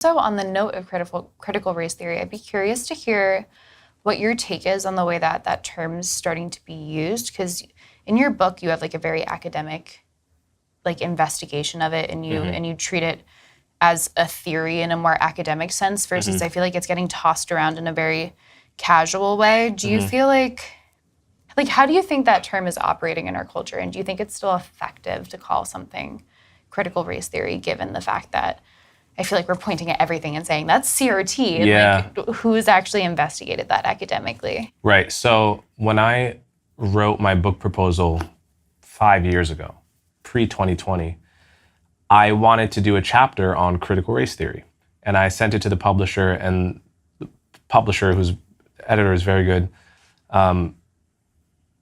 So on the note of critical race theory, I'd be curious to hear what your take is on the way that that term is starting to be used, because in your book you have like a very academic like investigation of it, and you treat it as a theory in a more academic sense versus I feel like it's getting tossed around in a very casual way. Do you feel like how do you think that term is operating in our culture, and do you think it's still effective to call something critical race theory given the fact that I feel like we're pointing at everything and saying that's CRT, and like who's actually investigated that academically? Right. So when I wrote my book proposal 5 years ago, pre-2020, I wanted to do a chapter on critical race theory. And I sent it to the publisher, and the publisher, whose editor is very good,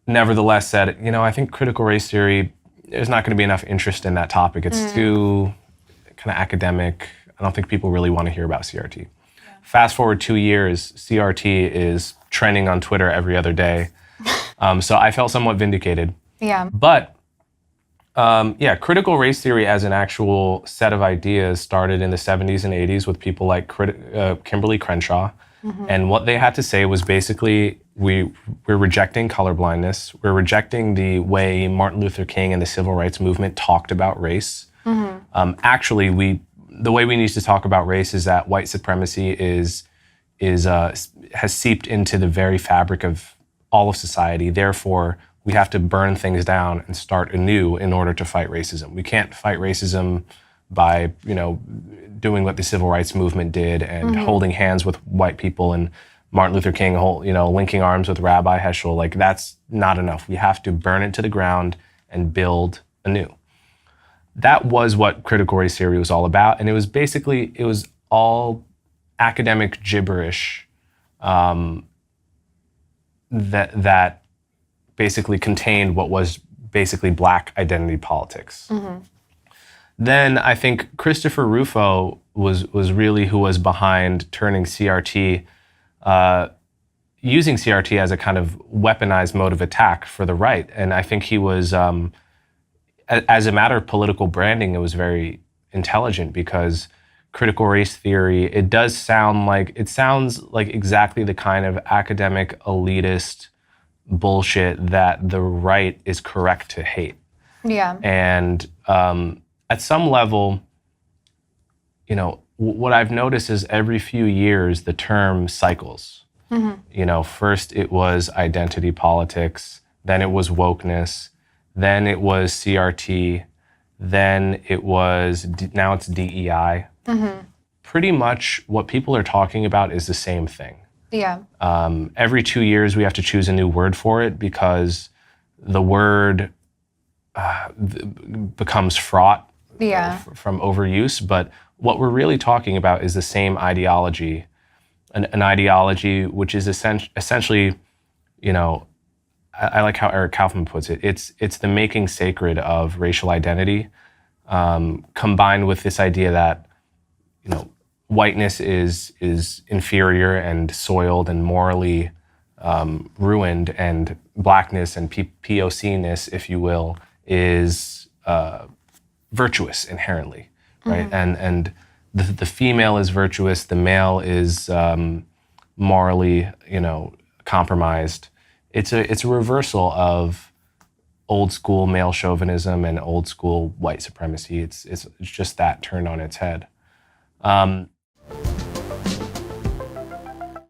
nevertheless said, I think critical race theory, there's not going to be enough interest in that topic. It's too kind of academic. I don't think people really want to hear about CRT. Yeah. Fast forward 2 years, CRT is trending on Twitter every other day. So I felt somewhat vindicated. Yeah. But critical race theory as an actual set of ideas started in the 70s and 80s with people like Kimberly Crenshaw. And what they had to say was basically, we're rejecting colorblindness. We're rejecting the way Martin Luther King and the civil rights movement talked about race. Actually, the way we need to talk about race is that white supremacy has seeped into the very fabric of all of society. Therefore, we have to burn things down and start anew in order to fight racism. We can't fight racism by, doing what the civil rights movement did and holding hands with white people, and Martin Luther King, linking arms with Rabbi Heschel. Like, that's not enough. We have to burn it to the ground and build anew. That was what critical race theory was all about. And it was all academic gibberish that basically contained what was basically Black identity politics. Then I think Christopher Rufo was really who was behind turning CRT, using CRT as a kind of weaponized mode of attack for the right. And I think he was, as a matter of political branding, it was very intelligent, because critical race theory, it sounds like exactly the kind of academic elitist bullshit that the right is correct to hate. Yeah. And at some level, what I've noticed is every few years the term cycles. First it was identity politics, then it was wokeness, then it was CRT, then it was, now it's DEI. Pretty much what people are talking about is the same thing. Yeah. Every 2 years we have to choose a new word for it, because the word becomes fraught from overuse. But what we're really talking about is the same ideology, an ideology which is essentially, I like how Eric Kaufman puts it. It's the making sacred of racial identity, combined with this idea that, whiteness is inferior and soiled and morally ruined, and Blackness and POC-ness, if you will, is virtuous inherently, right? And the female is virtuous, the male is morally, compromised. It's a reversal of old school male chauvinism and old school white supremacy. It's just that turned on its head.